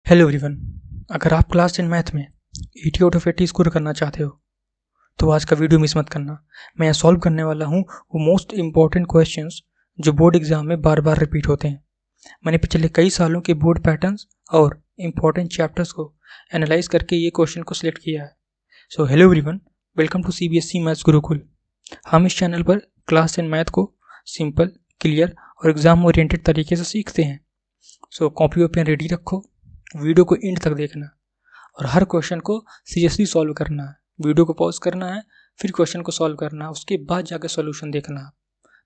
Hello everyone. अगर आप class 10 math में 80 आउट ऑफ 80 स्कोर करना चाहते हो तो आज का वीडियो मिस मत करना। मैं यहाँ सॉल्व करने वाला हूँ वो मोस्ट इंपॉर्टेंट क्वेश्चंस जो बोर्ड एग्जाम में बार बार रिपीट होते हैं। मैंने पिछले कई सालों के बोर्ड पैटर्न्स और इम्पॉर्टेंट चैप्टर्स को एनालाइज करके ये क्वेश्चन को सिलेक्ट किया है। So hello everyone, welcome to CBSE maths Gurukul. हम इस चैनल पर क्लास 10 मैथ को सिंपल, क्लियर और एग्जाम ओरिएंटेड तरीके से सीखते हैं। सो कॉपी और पेन रेडी रखो, वीडियो को एंड तक देखना और हर क्वेश्चन को सीरियसली सॉल्व करना है। वीडियो को पॉज करना है, फिर क्वेश्चन को सॉल्व करना है, उसके बाद जाकर सॉल्यूशन देखना है,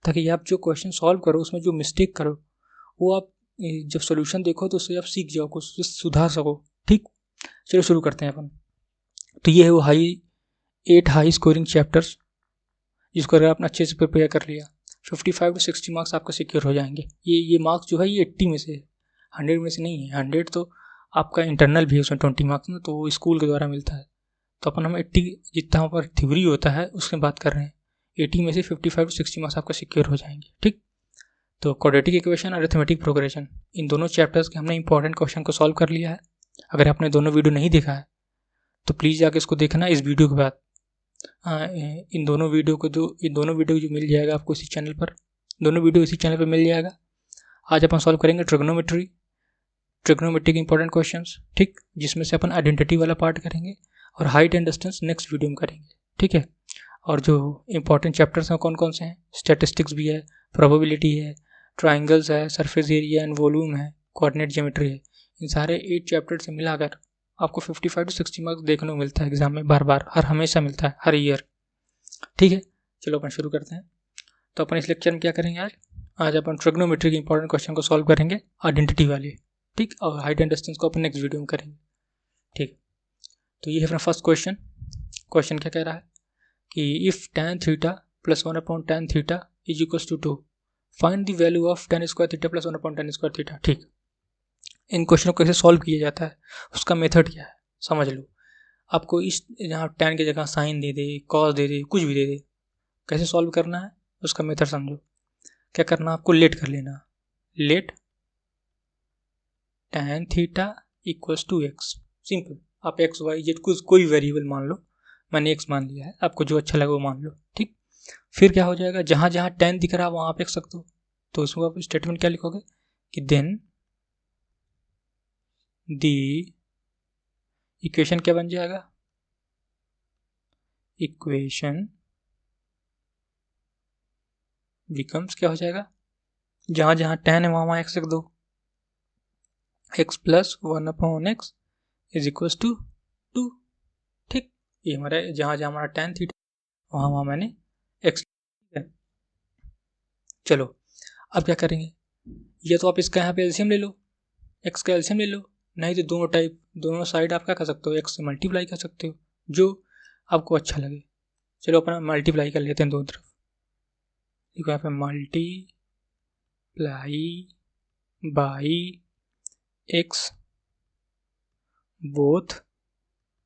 ताकि आप जो क्वेश्चन सॉल्व करो उसमें जो मिस्टेक करो वो आप जब सॉल्यूशन देखो तो उससे आप सीख जाओ, कुछ सुधार सको। ठीक, चलो शुरू करते हैं अपन। तो ये है वो 8 हाई स्कोरिंग चैप्टर्स जिसको अगर आपने अच्छे से प्रिपेयर कर लिया 55 to 60 मार्क्स आपका सिक्योर हो जाएंगे। ये मार्क्स जो है ये 80 में से है, 100 में से नहीं है। 100 तो आपका इंटरनल भी है, उसमें 20 मार्क्स में, तो वो स्कूल के द्वारा मिलता है। तो अपन हम 80 जितना पर थ्योरी होता है उसमें बात कर रहे हैं। 80 में से 55 to 60 मार्क्स आपका सिक्योर हो जाएंगे। ठीक, तो क्वाड्रेटिक इक्वेशन, अरिथमेटिक प्रोग्रेशन, इन दोनों चैप्टर्स के हमने इंपॉर्टेंट क्वेश्चन को सॉल्व कर लिया है। अगर आपने दोनों वीडियो नहीं देखा है तो प्लीज़ जाके इसको देखना इस वीडियो के बाद। इन दोनों वीडियो जो मिल जाएगा आपको इसी चैनल पर, दोनों वीडियो इसी चैनल पर मिल जाएगा। आज अपन सॉल्व करेंगे ट्रिग्नोमेट्री के इंपॉर्टेंट क्वेश्चंस, ठीक, जिसमें से अपन आइडेंटिटी वाला पार्ट करेंगे और height and distance next video में करेंगे। ठीक है, और जो इंपॉर्टेंट चैप्टर्स हैं कौन कौन से हैं, स्टैटिस्टिक्स भी है, प्रोबेबिलिटी है, ट्राइंगल्स है, सरफेस एरिया एंड वॉल्यूम है, कोऑर्डिनेट ज्योमेट्री है। इन सारे 8 चैप्टर से मिलाकर आपको 55 to 60 मार्क्स देखने को मिलता है एग्जाम में, बार बार, हमेशा मिलता है, हर ईयर। ठीक है, चलो अपन शुरू करते हैं। तो अपन इस लेक्चर में क्या करेंगे, आज अपन ट्रिग्नोमेट्री के इंपॉर्टेंट क्वेश्चन को सॉल्व करेंगे, आइडेंटिटी वाले। ठीक, और हाइट एंड डिस्टेंस को अपन नेक्स्ट वीडियो में करेंगे। ठीक, तो ये है अपना फर्स्ट क्वेश्चन। क्वेश्चन क्या कह रहा है कि if tan theta plus 1/tan theta is equal to 2, find the value of tan square theta plus 1/tan square theta. ठीक, इन क्वेश्चनों को कैसे सॉल्व किया जाता है, उसका मेथड क्या है समझ लो। आपको इस यहाँ tan की जगह साइन दे दे, कॉस दे दे, कुछ भी दे दे, कैसे सॉल्व करना है उसका मेथड समझो। क्या करना, आपको लेट कर लेना, let tan theta equals to x। Simple, आप x y z कोई वेरिएबल मान लो, मैंने x मान लिया है, आपको जो अच्छा लगे वो मान लो। ठीक, फिर क्या हो जाएगा, जहाँ जहाँ tan दिख रहा है वहाँ आप x रख दो। तो उसमें आप स्टेटमेंट क्या लिखोगे कि देन दी इक्वेशन क्या बन जाएगा, इक्वेशन बिकम्स क्या हो जाएगा, जहाँ जहाँ tan है वहाँ x रख दो, x plus 1/x is equals to 2। ठीक, ये हमारा जहाँ जहाँ हमारा tan थीटा वहाँ मैंने x। चलो अब क्या करेंगे, या तो आप इसका यहाँ पे एलसीएम ले लो, x का एलसीएम ले लो, नहीं तो दोनों साइड आप क्या कर सकते हो, x से मल्टीप्लाई कर सकते हो, जो आपको अच्छा लगे। चलो अपना मल्टीप्लाई कर लेते हैं दोनों तरफ। देखो यहाँ पे multiply by x both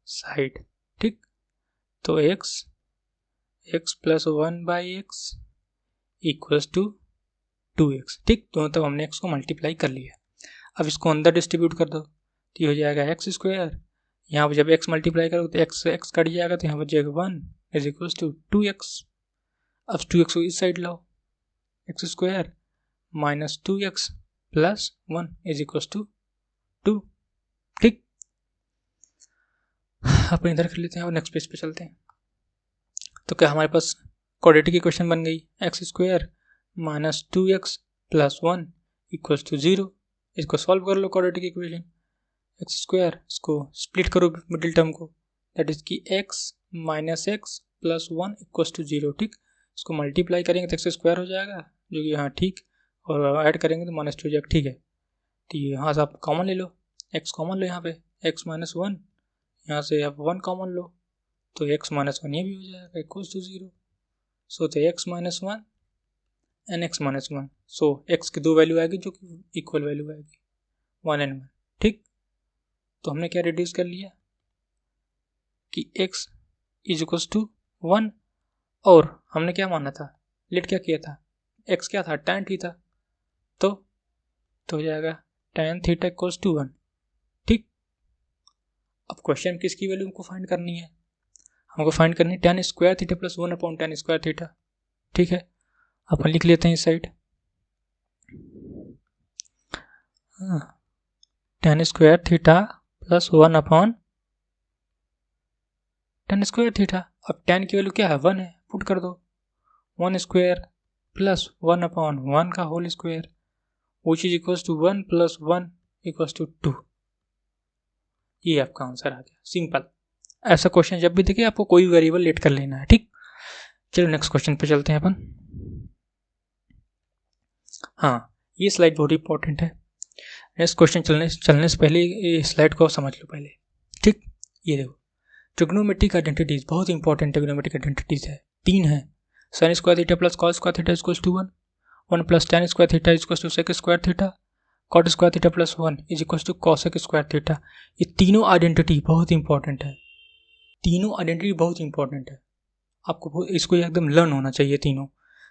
side. ठीक, तो x plus 1/x equals to 2x। ठीक, दोनों तरफ हमने x को मल्टीप्लाई कर लिया। अब इसको अंदर डिस्ट्रीब्यूट कर दो तो ये हो जाएगा x स्क्वायर, यहाँ पर जब x मल्टीप्लाई करो तो x से x कट जाएगा, तो यहाँ पर जाएगा 1 इज इक्वल्स टू 2x। अब 2x को इस साइड लाओ, x square minus 2x plus 1 is equals to 2। ठीक, अपन इधर कर लेते हैं और नेक्स्ट पेज पे चलते हैं। तो क्या हमारे पास क्वाड्रेटिक इक्वेशन बन गई, x square minus 2x plus 1 equals to 0। इसको सॉल्व कर लो क्वाड्रेटिक इक्वेशन, एक्स स्क्वायर, इसको स्प्लिट करो मिडिल टर्म को, दैट इज की x minus x plus 1 equals to 0। ठीक, इसको मल्टीप्लाई करेंगे तो एक्स स्क्वायर हो जाएगा, जो कि यहाँ ठीक, और ऐड करेंगे तो माइनस 2 हो जाएगा। ठीक है, तो यहाँ से आप कॉमन ले लो, x कॉमन लो, यहाँ पे x माइनस 1, यहाँ से आप 1 कॉमन लो तो x माइनस 1 ये भी हो जाएगा इक्वल्स टू 0। सो तो x minus 1 and x minus 1, so x की 2 वैल्यू आएगी जो कि इक्वल वैल्यू आएगी 1 एंड 1। ठीक, तो हमने क्या रिड्यूस कर लिया कि x इज इक्वल्स टू 1, और हमने क्या माना था, लेट क्या किया था, x क्या था, tan थीटा, तो हो जाएगा tan थीटा इक्वल्स टू 1। ठीक, अब क्वेश्चन में किसकी वैल्यू हमको फाइंड करनी है? हमको फाइंड करनी है tan square theta plus 1/tan square theta. ठीक है, अपन लिख लेते हैं इस side tan square theta plus 1/tan square theta. अब tan की वैल्यू क्या है? 1 है, पुट कर दो 1 स्क्वायर प्लस 1/1 का whole square which is equals to 1 plus 1 equals to 2। ये आपका आंसर आ गया, सिंपल। ऐसा क्वेश्चन जब भी दिखे आपको कोई वेरिएबल लेट कर लेना है। ठीक, चलो नेक्स्ट क्वेश्चन पे चलते हैं अपन। हाँ, ये स्लाइड बहुत इंपॉर्टेंट है। नेक्स्ट क्वेश्चन चलने से पहले ये स्लाइड को समझ लो पहले। ठीक, ये देखो ट्रिग्नोमेट्रिक आइडेंटिटीज बहुत इंपॉर्टेंट ट्रिग्नोमेट्रिक आइडेंटिटीज है, 3 है। sin square theta plus cos square theta equals to 1 plus tan square theta equals to sec square theta, cot square theta plus 1 is equals to cosec square theta. ये तीनों identity बहुत important है, तीनों identity बहुत important है। आपको इसको एकदम लर्न होना चाहिए तीनों।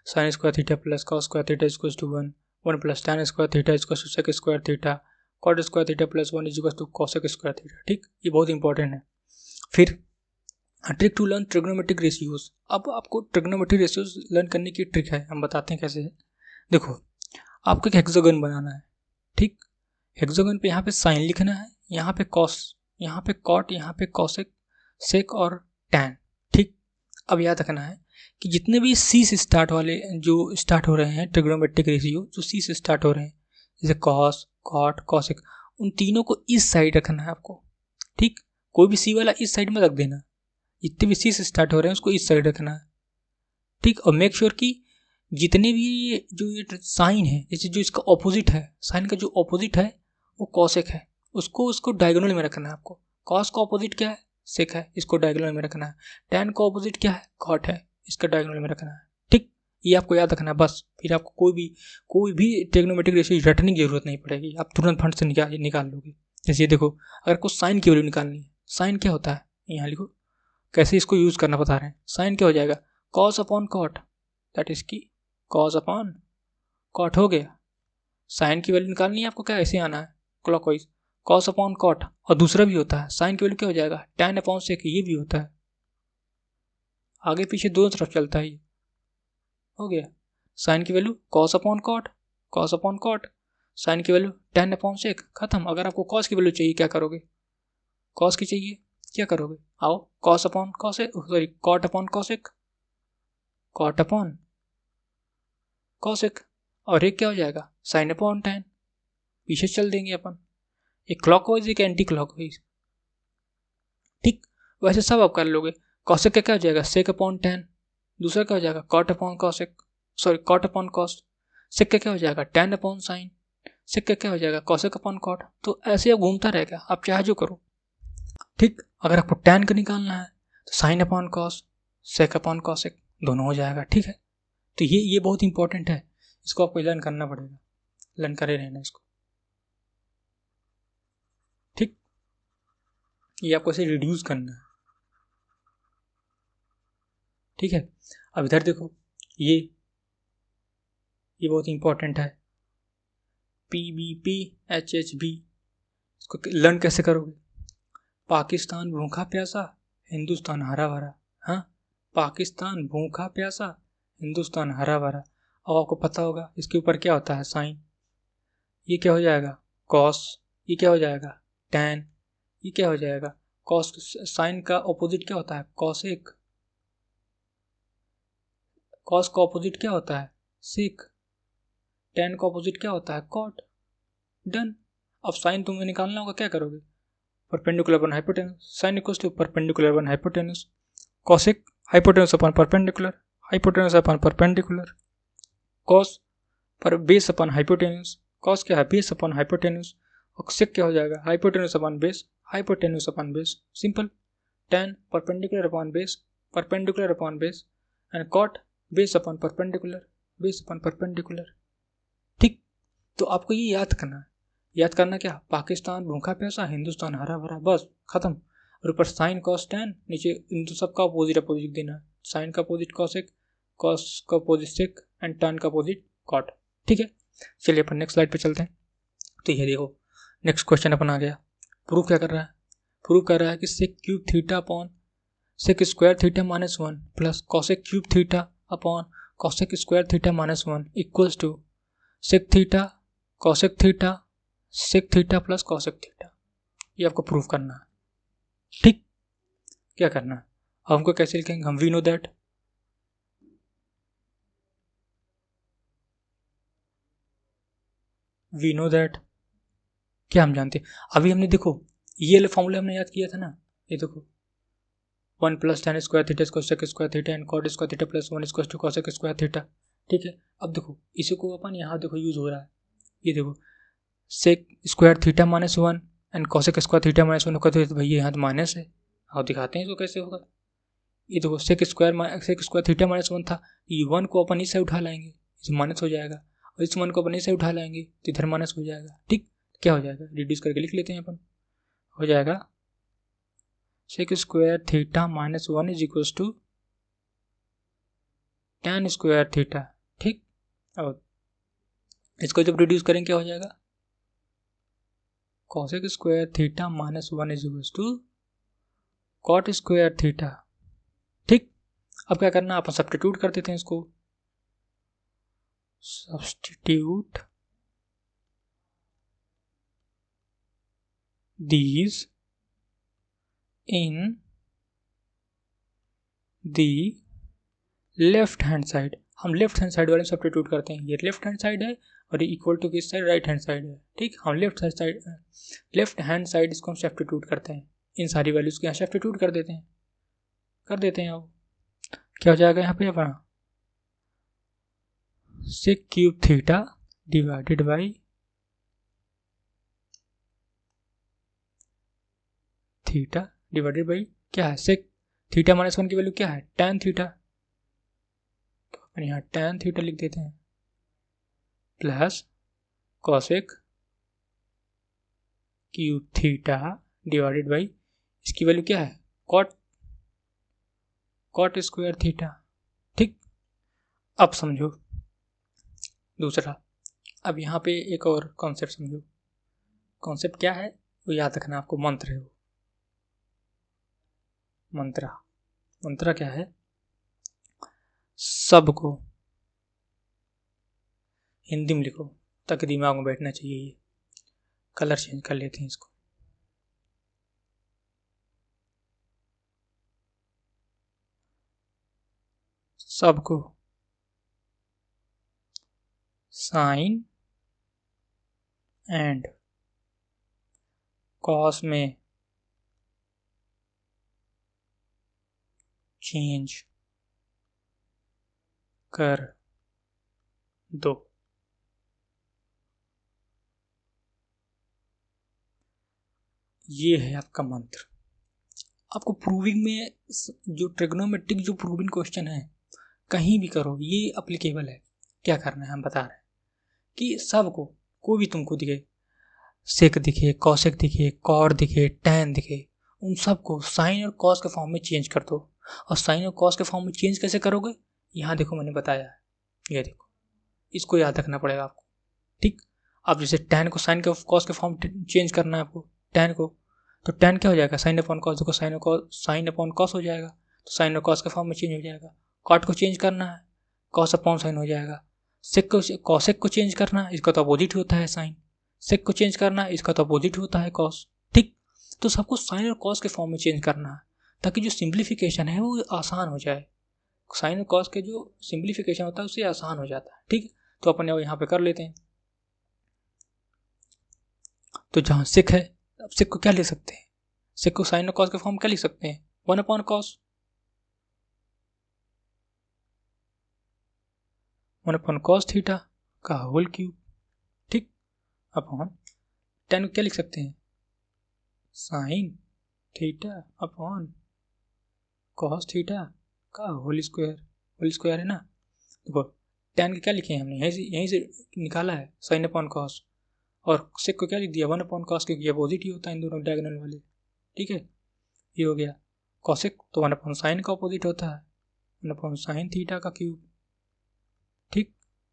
sin square theta plus cos square theta equals to 1 plus tan square theta equals to sec square theta, cot square theta plus 1 is equals to cosec square theta. ठीक, ये बहुत इंपॉर्टेंट है। फिर trick to learn trigonometric ratios. अब आपको trigonometric ratios learn करने की trick है, हम बताते हैं कैसे है। देखो, आपको एक हेक्सागन बनाना है। ठीक, हेक्सागन पे यहाँ पे साइन लिखना है, यहाँ पे कॉस, यहाँ पे कॉट, यहाँ पे कॉसेक, सेक और टैन। ठीक, अब याद रखना है कि जितने भी सी से स्टार्ट वाले जो स्टार्ट हो रहे हैं ट्रिग्नोमेट्रिक रेशियो जो सी से स्टार्ट हो रहे हैं, जैसे कॉस, कॉट, कॉसेक, उन तीनों को इस साइड रखना है आपको। ठीक, कोई भी सी वाला इस साइड में रख देना, जितने भी सी से स्टार्ट हो रहे हैं उसको इस साइड रखना है। ठीक, और मेक श्योर कि जितने भी जो ये साइन है, जैसे जो इसका ऑपोजिट है, साइन का जो ऑपोजिट है वो कॉसेक है, उसको डायगोनल में रखना है आपको। कॉस का ऑपोजिट क्या है? सेक है, इसको डायगोनल में रखना है। टैन का ऑपोजिट क्या है? कॉट है, इसका डायगोनल में रखना है। ठीक, ये आपको याद रखना है बस। फिर आपको कोई भी ट्रिग्नोमेट्रिक रेशियो रटने की जरूरत नहीं पड़ेगी, आप तुरंत फंड से निकाल लोगे। जैसे ये देखो, अगर कुछ साइन की वैल्यू निकालनी है, साइन क्या होता है यहाँ लिखो, कैसे इसको यूज करना बता रहे हैं। साइन क्या हो जाएगा? Cos upon cot, that is की कॉस अपॉन कॉट हो गया। साइन की वैल्यू निकालनी है आपको, क्या ऐसे आना है क्लॉकवाइज, कॉस अपॉन कॉट। और दूसरा भी होता है, साइन की वैल्यू क्या हो जाएगा? टैन अपॉन सेक, ये भी होता है, आगे पीछे दोनों तरफ चलता है। ये हो गया साइन की value cos upon cot, cos upon cot, sine की वैल्यू टैन अपॉन सेक, खत्म। अगर आपको कॉस की वैल्यू चाहिए क्या करोगे? कॉस की चाहिए क्या करोगे? आओ, cos upon cosec, sorry cot upon cosec, cot upon cosec, और एक क्या हो जाएगा? Sine upon tan. पीछे चल देंगे अपन, एक क्लॉकवाइज एक एंटी क्लॉकवाइज। ठीक, वैसे सब आप कर लोगे। कॉसेक का क्या हो जाएगा? Sec upon tan. दूसरा क्या हो जाएगा? Cot upon cosec, sorry cot upon cos. Sec का क्या हो जाएगा? Tan upon sine. सेक का क्या हो जाएगा? Cosec upon cot. तो ऐसे आप घूमता रहेगा, आप चाहे जो करो। ठीक, अगर आपको टैन का निकालना है तो साइन अपॉन कॉस, सेक अपॉन कॉसेक, दोनों हो जाएगा। ठीक है, तो ये बहुत इंपॉर्टेंट है, इसको आपको लर्न करना पड़ेगा, लर्न करे रहना इसको। ठीक, ये आपको ऐसे रिड्यूस करना है। ठीक है, अब इधर देखो, ये बहुत इंपॉर्टेंट है, PBP HHB, इसको लर्न कैसे करोगे? पाकिस्तान भूखा प्यासा, हिंदुस्तान हरा भरा। हाँ, पाकिस्तान भूखा प्यासा, हिंदुस्तान हरा भरा। अब आपको पता होगा इसके ऊपर क्या होता है? साइन। ये क्या हो जाएगा? कॉस। ये क्या हो जाएगा? टैन। ये क्या हो जाएगा? कॉस। साइन का ऑपोजिट क्या होता है? कॉसेक। कॉस का ऑपोजिट क्या होता है? सेक। टैन का ऑपोजिट क्या होता है? कॉट। डन। अब साइन तुम्हें निकालना होगा, क्या करोगे? Perpendicular one hypotenuse, sine equals to perpendicular one hypotenuse, cosec hypotenuse upon perpendicular, hypotenuse upon perpendicular, cos पर बेस अपॉन हाइपोटेनस, कॉस क्या है? बेस अपॉन हाइपोटेनस, और सेक क्या हो जाएगा? Hypotenuse upon base, hypotenuse upon base, simple. Tan perpendicular upon base, perpendicular upon base, and cot base upon perpendicular, base upon perpendicular. ठीक, तो आपको ये याद करना है। याद करना क्या? पाकिस्तान भूखा प्यासा, हिंदुस्तान हरा भरा, बस खत्म। और ऊपर साइन कॉस टैन, नीचे इन सबका अपोजिट अपोजिट देना है। साइन का अपोजिट कॉसेक, कॉस का अपोजिट सेक, एंड टैन का अपोजिट कॉट। ठीक है, चलिए अपन नेक्स्ट स्लाइड पे चलते हैं। तो ये देखो, नेक्स्ट क्वेश्चन अपन आ गया। प्रूफ क्या कर रहा है? प्रूव कर रहा है कि sec cube theta upon sec square theta minus 1 plus cosec cube theta upon cosec square theta minus 1 equals to sec theta cosec theta sec theta plus cosec theta. ये आपको प्रूव करना है। ठीक, क्या करना है, अब हमको कैसे लिखेंगे, हम वी नो दैट क्या हम जानते हैं, अभी हमने देखो ये वाले फॉर्मूला हमने याद किया था ना, ये देखो 1 plus tan square theta cosec square theta and cot square theta plus 1 equals to cosec square theta. ठीक है, अब देखो इसी को अपन यहाँ देखो यूज हो रहा है, ये देखो sec square theta minus 1 and cosec square theta minus 1 कहते तो भैया यहाँ तो माइनस है, आप दिखाते हैं इसको कैसे होगा। ये देखो सेक स्क्वायर थीटा माइनस 1 था, ये 1 को अपन इस से उठा लाएंगे, इसे माइनस हो जाएगा, और इस 1 को अपन इस से उठा लाएंगे तो इधर माइनस हो जाएगा। ठीक, क्या हो जाएगा, रिड्यूस करके लिख लेते हैं अपन, हो जाएगा sec square theta minus 1 is equals to tan square theta. ठीक, और इसको जब रिड्यूस करेंगे क्या हो जाएगा, cosec square theta minus 1 is equals to cot square theta. ठीक, अब क्या करना, अपन सब्स्टिट्यूट कर देते हैं इसको, substitute these in the left hand side. हम लेफ्ट हैंड साइड वाले सब्स्टिट्यूट करते हैं, ये लेफ्ट हैंड साइड है और ये इक्वल टू किस साइड, राइट हैंड साइड है। ठीक, हम लेफ्ट हैंड साइड इसको हम सब्स्टिट्यूट करते हैं, इन सारी वैल्यूज के यहाँ सब्स्टिट्यूट कर देते हैं अब क्या हो जाएगा यहाँ पे अपना sec cube theta divided by theta divided by क्या है, सेक थीटा माइनस 1 की वैल्यू क्या है, tan थीटा, तो अपन यहाँ tan थीटा लिख देते हैं plus cosec cube theta divided by इसकी वैल्यू क्या है, कॉट स्क्वायर थीटा। ठीक, अब समझो दूसरा, अब यहाँ पे एक और कॉन्सेप्ट समझो, कॉन्सेप्ट क्या है वो याद रखना आपको, मंत्र है वो, मंत्रा क्या है, सबको हिंदी में लिखो ताकि दिमाग में बैठना चाहिए। ये कलर चेंज कर लेते हैं इसको, सबको साइन एंड कॉस में चेंज कर दो। ये है आपका मंत्र। आपको प्रूविंग में जो ट्रिग्नोमेट्रिक जो प्रूविंग क्वेश्चन है कहीं भी करो, ये अप्लीकेबल है। क्या करना है हम बता रहे हैं कि सबको, कोई भी तुमको दिखे, सेक दिखे, कॉसेक दिखे, कॉट दिखे, टैन दिखे, उन सबको साइन और कॉस के फॉर्म में चेंज कर दो। और साइन और कॉस के फॉर्म में चेंज कैसे करोगे, यहाँ देखो मैंने बताया है, ये देखो, इसको याद रखना पड़ेगा आपको। ठीक, अब जैसे टैन को साइन के कॉस के फॉर्म चेंज करना है आपको, टैन को, तो टैन क्या हो जाएगा, साइन अपॉन कॉस, देखो साइन अपॉन कॉस हो जाएगा, तो साइन और कॉस के फॉर्म में चेंज हो जाएगा। कॉट को चेंज करना है, कॉस अपॉन साइन हो जाएगा। सेक को, कॉसेक को चेंज करना है, इसका तो अपोजिट होता है साइन। सेक को चेंज करना है, इसका तो अपोजिट होता है कॉस। ठीक, तो सबको साइन और कॉस के फॉर्म में चेंज करना है ताकि जो सिंप्लीफिकेशन है वो आसान हो जाए। साइन और कॉस के जो सिंप्लीफिकेशन होता है उससे आसान हो जाता है। ठीक, तो अपन यहाँ पे कर लेते हैं। तो जहाँ सेक है, अब सेक को क्या ले सकते हैं, सेक को साइन और कॉस के फॉर्म क्या लिख सकते हैं, 1 upon cos, 1 upon cos theta का होल क्यूब। ठीक, अपॉन टैन क्या लिख सकते हैं, sine theta upon cos theta का होल स्क्वायर है ना। देखो टैन के क्या लिखे हैं हमने, यहीं से निकाला है, साइन अपॉन कॉस, और सेक को क्या लिख दिया, 1 अपॉन कॉस, क्योंकि अपोजिट ही होता है इन दोनों डायगोनल वाले। ठीक है, ये हो गया कॉसेक, तो 1 अपॉन साइन का अपोजिट होता है 1 अपॉन साइन थीटा का क्यूब। ठीक,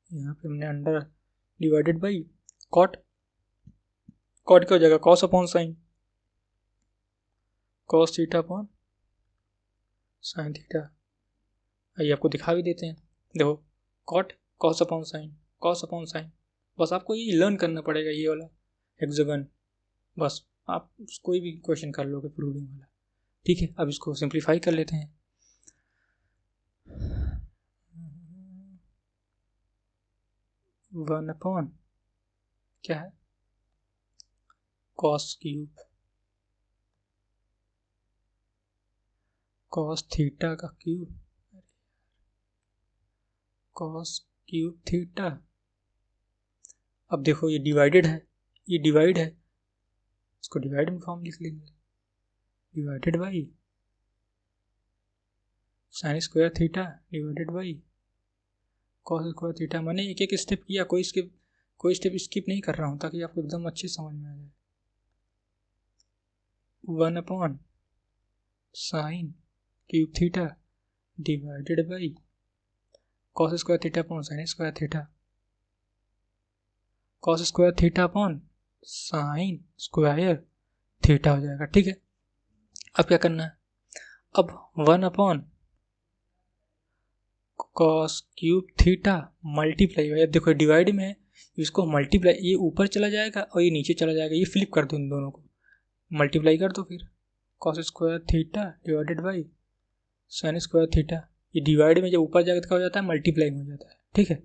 यहाँ पे हमने अंडर डिवाइडेड बाई कॉट क्या हो जाएगा, cos upon sine, cos theta upon sine theta. आइए आपको दिखा भी देते हैं। देखो cot cos upon sine, cos upon sine. बस आपको ये लर्न करना पड़ेगा, ये वाला हेक्सागन। बस आप कोई भी क्वेश्चन कर लोगे प्रूविंग वाला। ठीक है, अब इसको सिंप्लीफाई कर लेते हैं। वन अपॉन क्या है, कॉस क्यूब, कॉस थीटा का क्यूब, कॉस क्यूब थीटा। अब देखो ये डिवाइडेड है, ये डिवाइड है, इसको डिवाइड में फॉर्म लिख लेंगे, divided by sine square theta divided by cos square theta. मैंने एक एक स्टेप किया, कोई स्टेप स्किप नहीं कर रहा हूँ ताकि आपको एकदम अच्छे समझ में आ जाए। One upon sine cube theta divided by cos square theta upon sign square theta, cos square theta upon sign square theta हो जाएगा। ठीक है, अब क्या करना है, अब one upon cos cube theta multiply, अब देखो डिवाइड में है, इसको मल्टीप्लाई, ये ऊपर चला जाएगा और ये नीचे चला जाएगा, ये फ्लिप कर दो, इन दोनों को मल्टीप्लाई कर दो। फिर cos square theta divided by sine square theta, ये डिवाइड में जब ऊपर जाकर क्या हो जाता है, मल्टीप्लाई में हो जाता है। ठीक है,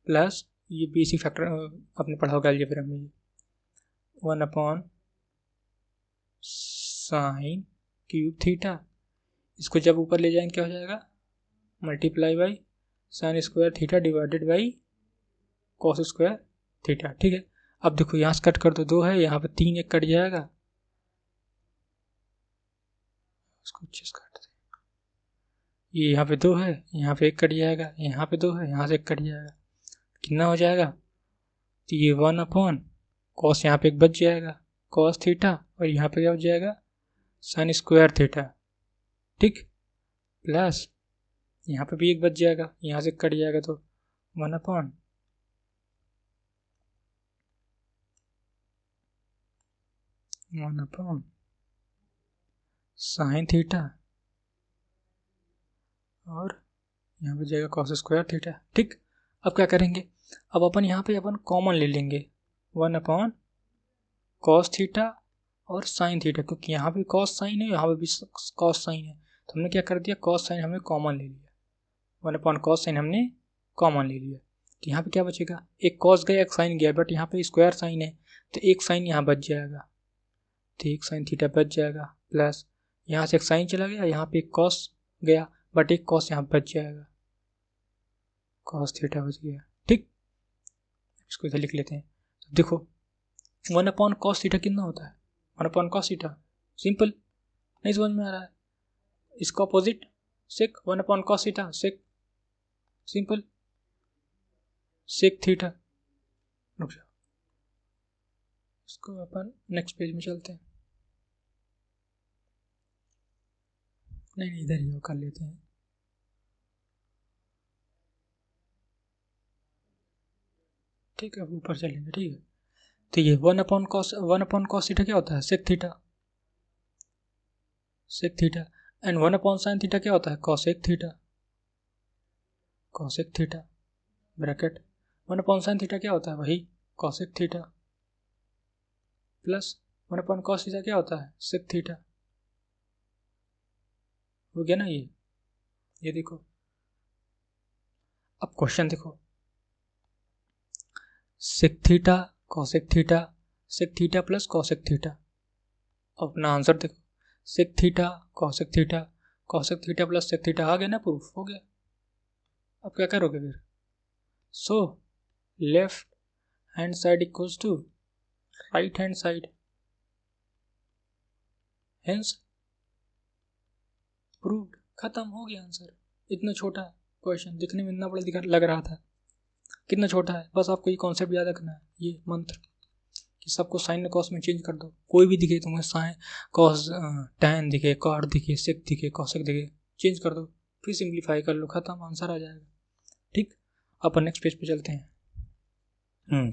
प्लस ये बेसिक फैक्टर आपने पढ़ा होगा अलजेब्रा में, one upon sine cube theta, इसको जब ऊपर ले जाएंगे क्या हो जाएगा, multiply by sine square theta divided by cos square theta. ठीक है, अब देखो यहाँ से कट कर दो, 2 है, यहाँ पे 3 एक कट जाएगा, इसको अच्छे से काट दे, ये यहाँ पे 2 है, यहाँ पे 1 कट जाएगा, यहाँ पे 2 है, यहाँ से 1 कट जाएगा, कितना हो जाएगा, तो ये 1 अपॉन कॉस, यहाँ पे 1 बच जाएगा कॉस थीटा, और यहाँ पे क्या बच जाएगा साइन स्क्वायर थीटा। ठीक, प्लस यहाँ पे भी 1 बच जाएगा, यहाँ से कट जाएगा, तो 1 अपॉन साइन थीटा, और यहाँ पे जाएगा cos स्क्वायर थीटा। ठीक, अब क्या करेंगे, अब अपन यहाँ पे अपन कॉमन ले लेंगे, 1 अपॉन कॉस थीटा और साइन थीटा, क्योंकि यहाँ पे कॉस साइन है, यहाँ पे भी कॉस साइन है, तो हमने क्या कर दिया, कॉस साइन हमने कॉमन ले लिया, 1 अपॉन कॉस साइन हमने कॉमन ले लिया, तो यहाँ पे क्या बचेगा, एक कॉस गया एक साइन गया, बट यहाँ पे स्क्वायर साइन है तो एक साइन यहाँ बच जाएगा, तो एक साइन थीटा बच जाएगा, प्लस यहाँ से एक साइन चला गया, यहाँ पे एक कॉस गया बट एक कॉस यहाँ बच जाएगा, कॉस थीटा बच गया। ठीक, इसको इधर लिख लेते हैं। तो देखो 1 अपॉन कॉस थीटा कितना होता है, 1 अपॉन कॉस थीटा, सिंपल, नहीं समझ में आ रहा है, इसका opposite sec, 1 upon cos theta sec, simple, sec theta. रुक जाओ, इसको अपन नेक्स्ट पेज में चलते हैं, नहीं इधर ही कर लेते हैं। ठीक है, ऊपर चलेंगे। ठीक है, तो ये 1 अपॉन कॉस थीटा क्या होता है, sec theta, sec theta, and 1 upon sine theta क्या होता है, cosec theta, cosec theta, bracket 1 upon sine theta क्या होता है, वही cosec theta, plus 1 upon cos theta क्या होता है, सेक थीटा। हो गया ना ये देखो, अब क्वेश्चन देखो, sec theta cosec theta, sec theta plus cosec theta, अपना आंसर देखो, sec theta cosec theta, cosec theta plus sec theta, आ गया ना, प्रूफ हो गया। अब क्या करोगे फिर, so left hand side equals to right hand side, hence proved, खत्म हो गया आंसर। इतना छोटा क्वेश्चन, दिखने में इतना बड़ा लग रहा था, कितना छोटा है, बस आपको ये कॉन्सेप्ट याद रखना है, ये मंत्र कि सबको साइन कॉस में चेंज कर दो, कोई भी दिखे तुम्हें, साइन कॉस टैन दिखे, कॉट दिखे, सेक दिखे, कॉसेक दिखे, चेंज कर दो, फिर सिंप्लीफाई कर लो, खत्म, आंसर आ जाएगा। ठीक, अपन नेक्स्ट पेज पे चलते हैं।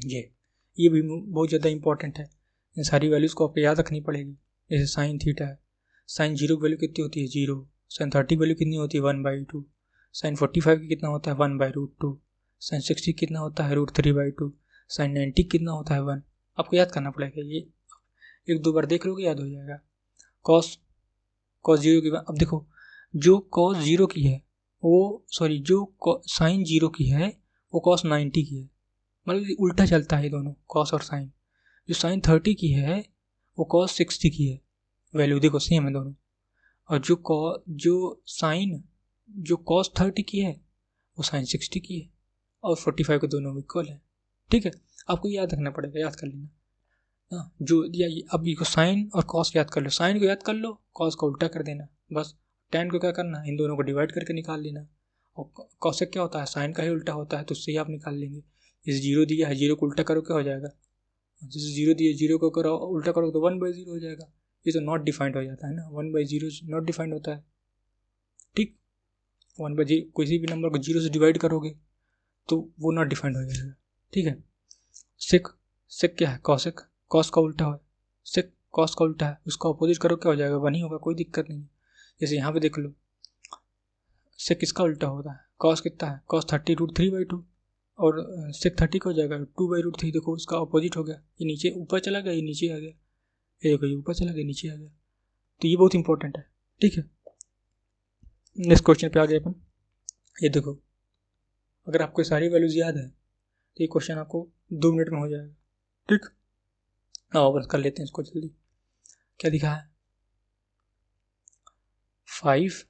ये भी बहुत ज़्यादा इंपॉर्टेंट है, इन सारी वैल्यूज़ को आपको याद रखनी पड़ेगी, जैसे साइन थीटा है, साइन 0 की वैल्यू कितनी होती है 0, साइन 30 की वैल्यू कितनी होती है 1/2, साइन 45 की कितना होता है 1/√2, साइन 60 कितना होता है √3/2, साइन 90 कितना होता है 1। आपको याद करना पड़ेगा, ये एक दो बार देख लोगे याद हो जाएगा। कॉस 0 की, अब देखो जो कॉस 0 की है वो, सॉरी जो साइन 0 की है वो कॉस 90 की है, मतलब उल्टा चलता है दोनों कॉस और साइन। जो साइन 30 की है वो कॉस 60 की है, वैल्यू देखो सेम है दोनों। और जो कॉस 30 की है वो साइन 60 की है, और 45 के दोनों इक्वल है। ठीक है, आपको याद रखना पड़ेगा, याद कर लेना। हाँ, जो अब ये साइन और कॉस याद कर लो, साइन को याद कर लो, कॉस को उल्टा कर देना बस। टेन को क्या करना, इन दोनों को डिवाइड करके निकाल लेना। और कॉसेक क्या होता है, साइन का ही उल्टा होता है, तो उससे ही आप निकाल लेंगे। जैसे 0 दिया है, 0 को उल्टा करो क्या हो जाएगा, जैसे 0 दिया 0 को करो उल्टा करो तो 1/0 हो जाएगा। ये तो नॉट डिफाइंड हो जाता है ना, 1/0 नॉट डिफाइंड होता है। ठीक, 1/0 किसी भी नंबर को 0 से डिवाइड करोगे तो वो नॉट डिफाइंड हो जाएगा। ठीक है, सेक क्या है, कॉसेक, कॉस का उल्टा है, सेक कॉस का उल्टा है, उसका अपोजिट करो क्या हो जाएगा 1 ही होगा, कोई दिक्कत नहीं है। जैसे यहाँ पे देख लो, सेक किसका उल्टा होता है, कॉस कितना है, कॉस 30 √3/2, और सेक 30 का हो जाएगा 2/√3। देखो उसका अपोजिट हो गया, ये नीचे ऊपर चला गया, ये नीचे आ गया, ये देखो ये ऊपर चला गया नीचे आ गया, तो ये बहुत इंपॉर्टेंट है। ठीक है, नेक्स्ट क्वेश्चन पे आ गए अपन। ये देखो, अगर आपको सारी वैल्यूज याद है तो ये क्वेश्चन आपको 2 मिनट में हो जाएगा। ठीक, आओ बस कर लेते हैं इसको जल्दी। क्या दिखा है, 5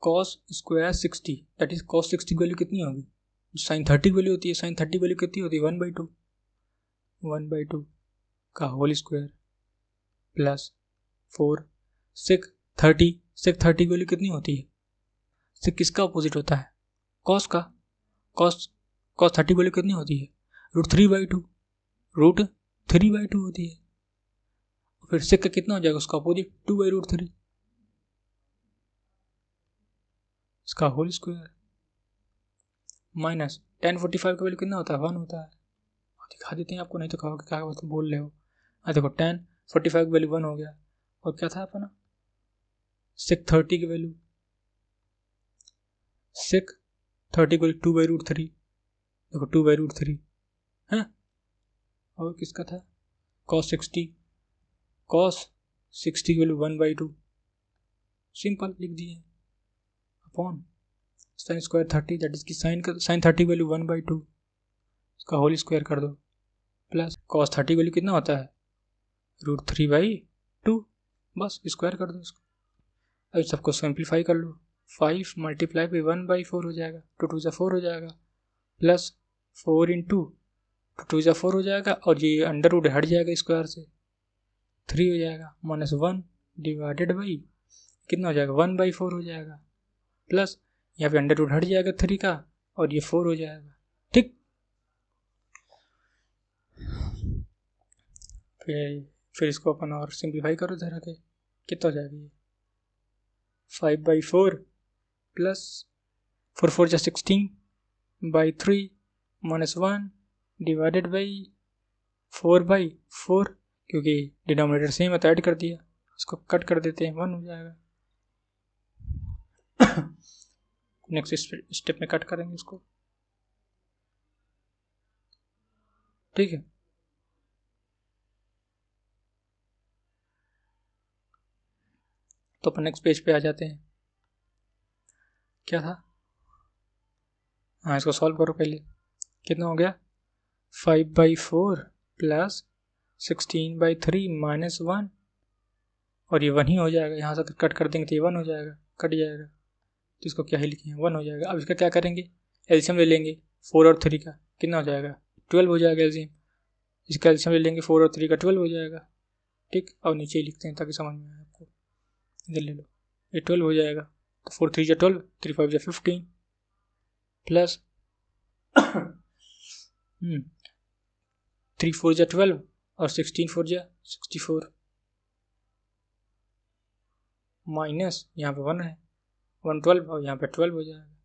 cos square 60, that is cos 60 की वैल्यू कितनी होगी, साइन 30 की वैल्यू होती है, साइन 30 की वैल्यू कितनी होती है 1/2 का होल स्क्वायर प्लस 4 सेक 30 की वैल्यू कितनी होती है, सेक किसका अपोजिट होता है, कॉस का, कॉस 30 की वैल्यू कितनी होती है √3/2 होती है। फिर सेक का कितना हो जाएगा, उसका अपोजिट 2/√3, इसका होल स्क्वायर माइनस tan 45 का वैल्यू कितना होता है 1 होता है। दिखा देते हैं आपको, नहीं तो कहोगे क्या बोल रहे हो। देखो tan 45 की वैल्यू 1 हो गया, और क्या था अपना सेक 30 की वैल्यू, सेक 30 की वैल्यू 2/√3, देखो 2/√3 है। और किसका था cos 60 की वैल्यू 1/2, सिंपल लिख दिए, upon sine square 30, that is की साइन 30 की वैल्यू 1/2, इसका होल स्क्वायर कर दो, प्लस cos 30 की वैल्यू कितना होता है √3/2, बस स्क्वायर कर दो इसको। अब सबको सिंप्लीफाई कर लो, 5 मल्टीप्लाई बाई 1/4 हो जाएगा, 2 2 4 हो जाएगा, प्लस 4 इंटू 2 2 4 हो जाएगा, और ये अंडर रूट हट जाएगा स्क्वायर से, 3 हो जाएगा, माइनस 1 डिवाइडेड बाई कितना हो जाएगा 1/4 हो जाएगा, प्लस यहाँ पे अंडर रूट हट जाएगा 3 का, और ये 4 हो जाएगा। ठीक, फिर इसको अपन और सिंप्लीफाई करो इधर आके, कितना हो जाएगा ये 5/4 प्लस 4 4 जा 16/3 माइनस 1 डिवाइडेड बाई 4/4, क्योंकि डिनोमिनेटर सेम है तो ऐड कर दिया, इसको कट कर देते हैं 1 हो जाएगा। नेक्स्ट स्टेप में कट करेंगे इसको। ठीक है, तो अपन नेक्स्ट पेज पे आ जाते हैं। क्या था, हाँ इसको सॉल्व करो पहले, कितना हो गया 5/4 प्लस 16/3 माइनस 1, और ये 1 ही हो जाएगा, यहाँ से कट कर देंगे तो ये 1 हो जाएगा, कट जाएगा, तो इसको क्या ही लिखें 1 हो जाएगा। अब इसका क्या करेंगे, एलसीएम ले लेंगे 4 और 3 का, कितना हो जाएगा 12 हो जाएगा एलसीएम, इसका एलसीएम ले लेंगे 4 और 3 का 12 हो जाएगा। ठीक, और नीचे ही लिखते हैं ताकि समझ में आए आपको, इधर ले लो, ये 12 हो जाएगा, तो 4 3 जा 12, 3 5 जा 15 प्लस 3 4 जा 12 और 16 4 जा 64, माइनस यहाँ पे 1 है 1 12 और यहाँ पे 12 हो जाएगा।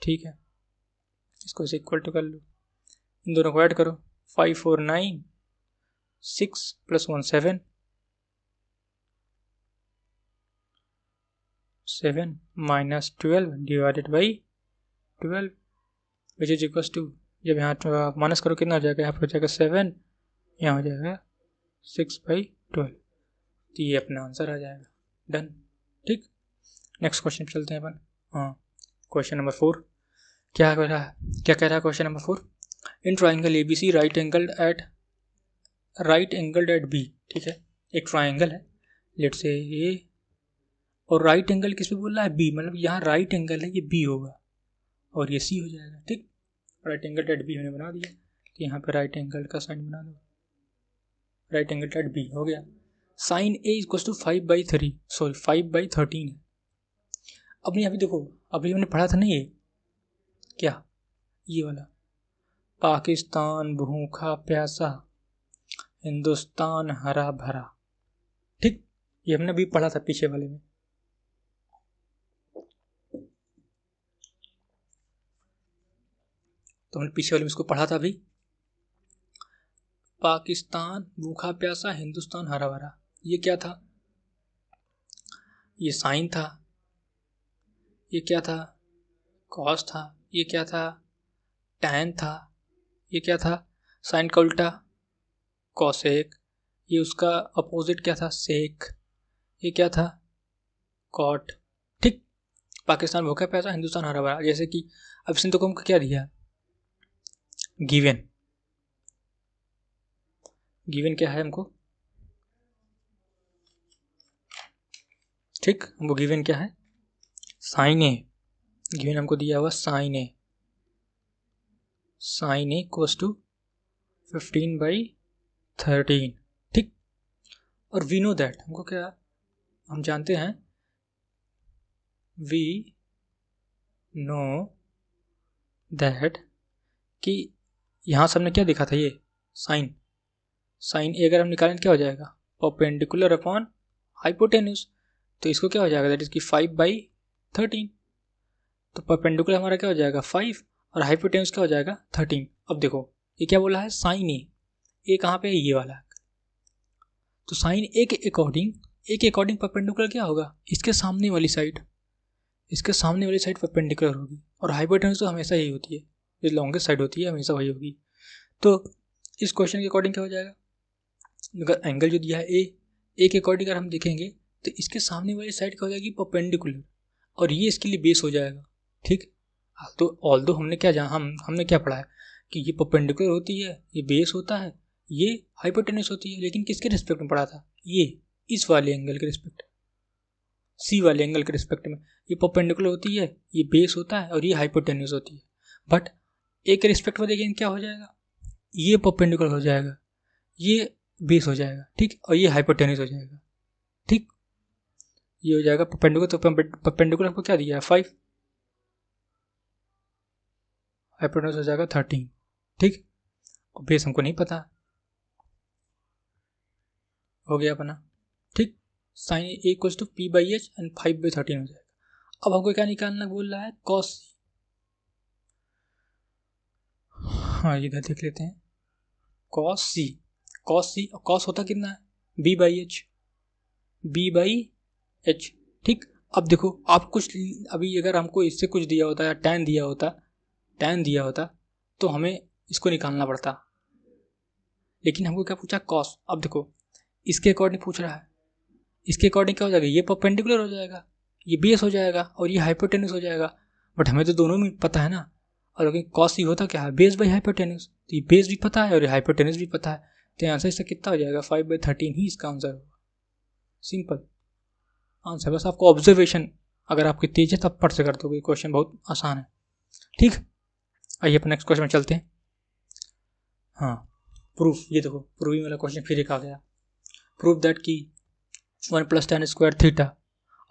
ठीक है, इसको इसे इक्वल टू कर लो, इन दोनों को ऐड करो, 5 4 9 6 plus 1 7, 7 minus 12 divided by 12 which is equals to, जब यहाँ माइनस करो कितना हो जाएगा, यहाँ पर हो जाएगा 7, यहाँ हो जाएगा 6/12। तो ये अपना आंसर आ जाएगा। डन। ठीक, नेक्स्ट क्वेश्चन चलते हैं अपन। हाँ, क्वेश्चन नंबर 4 क्या कह रहा है, क्या कह रहा है question number 4? In triangle ABC right angled at B. ठीक है, एक ट्राइंगल है, लेट्स से ए, और राइट एंगल किस पे बोल रहा है, बी, मतलब यहाँ राइट एंगल है, ये बी होगा और ये सी हो जाएगा। ठीक, राइट एंगल एट बी हमने बना दिया, तो यहाँ पे राइट एंगल का साइन बना दो, राइट एंगल एट बी हो गया। साइन ए इक्वल टू 5/13 है। अब यहाँ पे देखो, अभी हमने पढ़ा था ना ये क्या, ये वाला, पाकिस्तान भूखा प्यासा, हिंदुस्तान हरा भरा। ठीक, ये हमने अभी पढ़ा था पीछे वाले में। तो हमने पीछे वाले में इसको पढ़ा था अभी, पाकिस्तान भूखा प्यासा, हिंदुस्तान हरा भरा। ये क्या था, ये साइन था, ये क्या था, कॉस था, ये क्या था, टैन था, ये क्या था, साइन का उल्टा कॉसेक, ये उसका अपोजिट क्या था, सेक, ये क्या था, कॉट। ठीक, पाकिस्तान भूखा प्यासा, हिंदुस्तान हरा भरा। जैसे कि अब इसने तो हमको क्या दिया, गिवन, गिवन क्या है हमको, ठीक, हमको गिवन क्या है, साइन ए, गिवन हमको दिया हुआ sine A, sine A equals to 15/13। ठीक, और वी नो दैट, हमको क्या, हम जानते हैं, वी नो दैट कि यहाँ से हमने क्या देखा था, ये साइन, साइन ए अगर हम निकालें क्या हो जाएगा, परपेंडिकुलर अपॉन हाइपोटेन्यूज। तो इसको क्या हो जाएगा, दैट इज की 5/13। तो परपेंडिकुलर हमारा क्या हो जाएगा 5 और हाइपोटेन्यूज क्या हो जाएगा 13। अब देखो ये क्या बोला है, साइन ए कहाँ पे है, ये वाला। तो साइन ए के अकॉर्डिंग परपेंडिकुलर क्या होगा, इसके सामने वाली साइड, इसके सामने वाली साइड परपेंडिकुलर होगी। और हाइपोटेन्यूज तो हमेशा यही होती है, जो लॉन्गेस्ट साइड होती है हमेशा वही होगी। तो इस क्वेश्चन के अकॉर्डिंग क्या हो जाएगा, अगर एंगल जो दिया है ए के अकॉर्डिंग अगर हम देखेंगे तो इसके सामने वाली साइड क्या हो जाएगी, परपेंडिकुलर, और ये इसके लिए बेस हो जाएगा। ठीक, तो ऑल्दो हमने क्या हमने क्या पढ़ा है कि ये परपेंडिकुलर होती है, ये बेस होता है, ये हाइपोटेन्यूज होती है, लेकिन किसके रिस्पेक्ट में पढ़ा था, ये इस वाले एंगल के रिस्पेक्ट, सी वाले एंगल के रिस्पेक्ट में। ये परपेंडिकुलर होती है, ये बेस होता है, और ये हाइपोटेन्यूज होती है। बट ए के रिस्पेक्ट में देखिए क्या हो जाएगा, ये परपेंडिकुलर हो जाएगा, ये बेस हो जाएगा, ठीक, और ये हाइपोटेन्यूज हो जाएगा। ठीक, ये हो जाएगा परपेंडिकुलर, तो परपेंडिकुलर को क्या दिया है 5, हाइपोटेन्यूज हो जाएगा 13। ठीक, और बेस हमको नहीं पता, हो गया अपना। ठीक, sine A equals to P/H and 5/13 हो जाएगा। अब हमको क्या निकालना बोल रहा है, कॉस। हाँ, इधर देख लेते हैं, कॉस सी, कॉस होता कितना है, B/H। ठीक, अब देखो आप कुछ अभी अगर हमको इससे कुछ दिया होता या टैन दिया होता तो हमें इसको निकालना पड़ता, लेकिन हमको क्या पूछा, कॉस। अब देखो इसके अकॉर्डिंग पूछ रहा है, इसके अकॉर्डिंग क्या हो जाएगा, ये परपेंडिकुलर हो जाएगा, ये बेस हो जाएगा, और ये हाइपोटेन्यूज हो जाएगा। बट हमें तो दोनों में पता है ना, और अगर कॉस ये होता क्या है, बेस बाई हाइपोटेन्यूज, तो ये बेस भी पता है और ये हाइपोटेन्यूज भी पता है, तो आंसर इसका कितना हो जाएगा 5/13 ही इसका आंसर होगा। सिंपल आंसर, बस आपको ऑब्जर्वेशन अगर आपकी तेज है तब पढ़ से कर दोगे, क्वेश्चन बहुत आसान है। ठीक, आइए अपन नेक्स्ट क्वेश्चन में चलते हैं। हाँ, प्रूफ, ये देखो प्रूविंग वाला क्वेश्चन फिर एक आ गया। प्रूफ दैट की 1 + tan स्क्वायर थीटा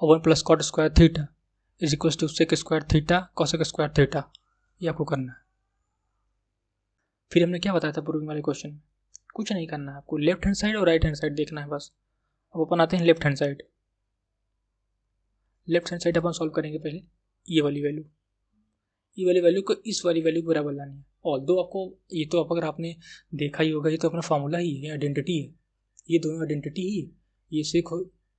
और 1 + cot square theta is equal to sec square theta cosec square theta, ये आपको करना है। फिर हमने क्या बताया था प्रूविंग वाले क्वेश्चन में, कुछ नहीं करना है आपको, लेफ्ट हैंड साइड और राइट हैंड साइड देखना है बस। अब अपन आते हैं left hand side. Left hand side अपन सॉल्व करेंगे पहले ये वाली वैल्यू को इस वाली वैल्यू को बराबर लानी है। ऑल्दो आपको ये तो अगर आपने देखा ही होगा, ये तो अपना फार्मूला ही है, आइडेंटिटी है, ये दोनों आइडेंटिटी ही है। ये सेक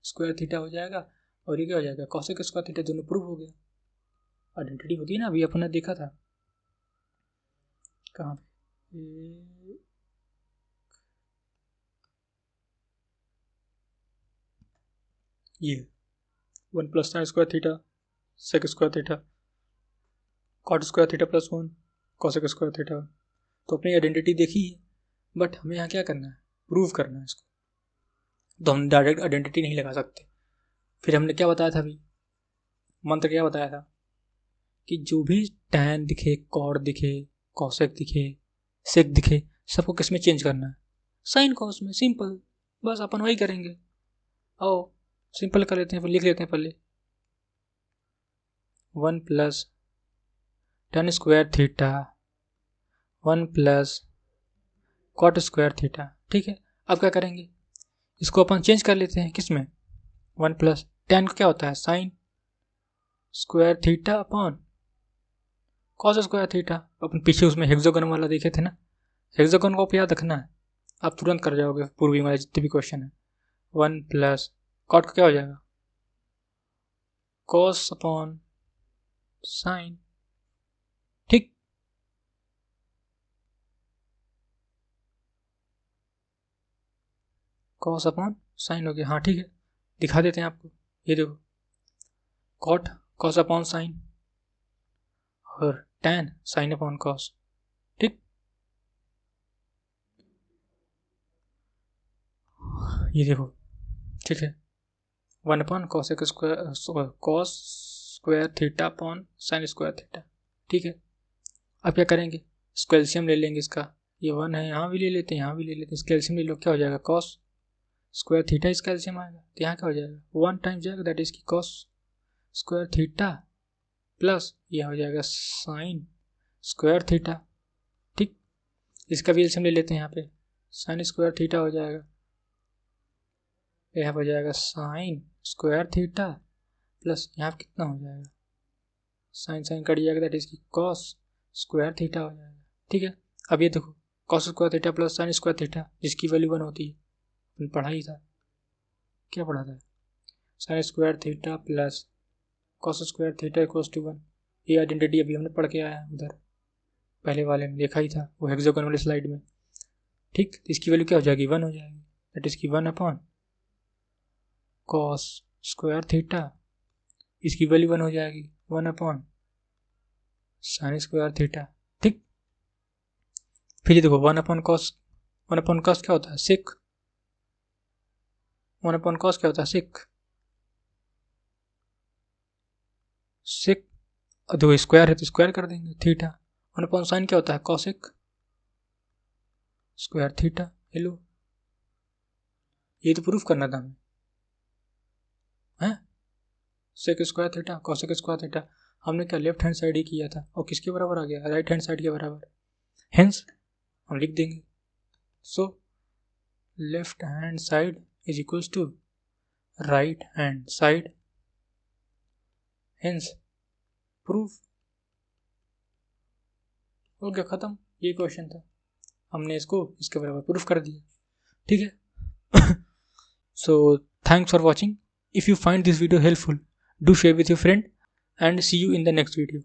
स्क्वायर थीटा हो जाएगा और ये क्या हो जाएगा, कॉसेक स्क्वायर थीटा, दोनों प्रूव हो गया। आइडेंटिटी होती है ना, अभी अपन ने देखा था कहाँ पे, ये 1 + sin square theta sec square theta cot square theta plus 1 cosec square theta. तो अपनी आइडेंटिटी देखी है, बट हमें यहाँ क्या करना है, प्रूव करना है इसको। तो हम डायरेक्ट आइडेंटिटी नहीं लगा सकते। फिर हमने क्या बताया था अभी, मंत्र क्या बताया था कि जो भी टैन दिखे, कॉड दिखे, कॉसेक दिखे, सेक दिखे, सबको किस में चेंज करना है, साइन कॉस में। सिंपल, बस अपन वही करेंगे। आओ सिंपल कर लेते हैं, फिर लिख लेते हैं पहले 1 + tan square theta 1 + cot square theta. ठीक है, अब क्या करेंगे, इसको अपन चेंज कर लेते हैं किस में, 1 + tan का क्या होता है, sine square theta upon cos square theta. अपन पीछे उसमें हेक्सागोन वाला देखे थे ना, हेक्सागोन को आप याद रखना है, आप तुरंत कर जाओगे पूर्वी वाले जितने भी क्वेश्चन है। 1 + कॉट का क्या हो जाएगा, कॉस अपॉन साइन। ठीक, कॉस अपॉन साइन हो गया। हाँ ठीक है, दिखा देते हैं आपको, ये देखो कॉट कॉस अपॉन साइन और टैन साइन अपॉन कॉस। ठीक, ये देखो, ठीक है, 1 upon cosec square cos square theta upon sign square theta. ठीक है, अब क्या करेंगे, इसको एलसीएम ले लेंगे इसका, ये 1 है, यहाँ भी ले लेते हैं, यहाँ भी ले लेते हैं, इसका एलसीएम ले लो, क्या हो जाएगा, कॉस स्क्वायर थीटा इसका एलसीएम आएगा, तो यहाँ क्या हो जाएगा, 1 टाइम जाएगा, दैट इज की कॉस स्क्वायर थीटा प्लस ये हो जाएगा साइन स्क्वायर थीटा। ठीक, इसका भी एलसीएम ले लेते हैं, यहाँ पे साइन स्क्वायर थीटा हो जाएगा, यहाँ हो जाएगा साइन स्क्वायर थीटा प्लस यहाँ पे कितना हो जाएगा, साइन साइन कट जाएगा, दैट इज की कॉस स्क्वायर थीटा हो जाएगा। ठीक है, अब ये देखो cos square theta plus sine square theta, जिसकी वैल्यू 1 होती है, पढ़ा ही था, क्या पढ़ा था, sine square theta plus cos square theta equals to 1। ये आइडेंटिटी अभी हमने पढ़ के आया है, उधर पहले वाले में देखा ही था, वो हेक्सागोन वाले स्लाइड में। ठीक, तो इसकी वैल्यू क्या हो जाएगी, 1 हो जाएगी, दैट इज की 1 अपॉन कॉस स्क्वायर थीटा, इसकी वैल्यू 1 हो जाएगी, 1 अपॉन साइन स्क्वायर थीटा। ठीक, फिर ये देखो 1 अपॉन कॉस क्या होता है, सेक, 1 अपॉन कॉस क्या होता है, सेक देखो स्क्वायर है तो स्क्वायर कर देंगे थीटा, 1 अपॉन साइन क्या होता है, कॉसेक स्क्वायर थीटा। हेलो, ये तो प्रूफ करना था हमें, हैं, sec square theta cosec square theta, हमने क्या लेफ्ट हैंड साइड ही किया था, और किसके बराबर आ गया, राइट हैंड साइड के बराबर, हेंस हम लिख देंगे, so left hand side is equals to right hand side, hence proof. हो गया खत्म, ये क्वेश्चन था, हमने इसको इसके बराबर प्रूफ कर दिया। ठीक है, so thanks for watching, if you find this video helpful do share with your friend and see you in the next video.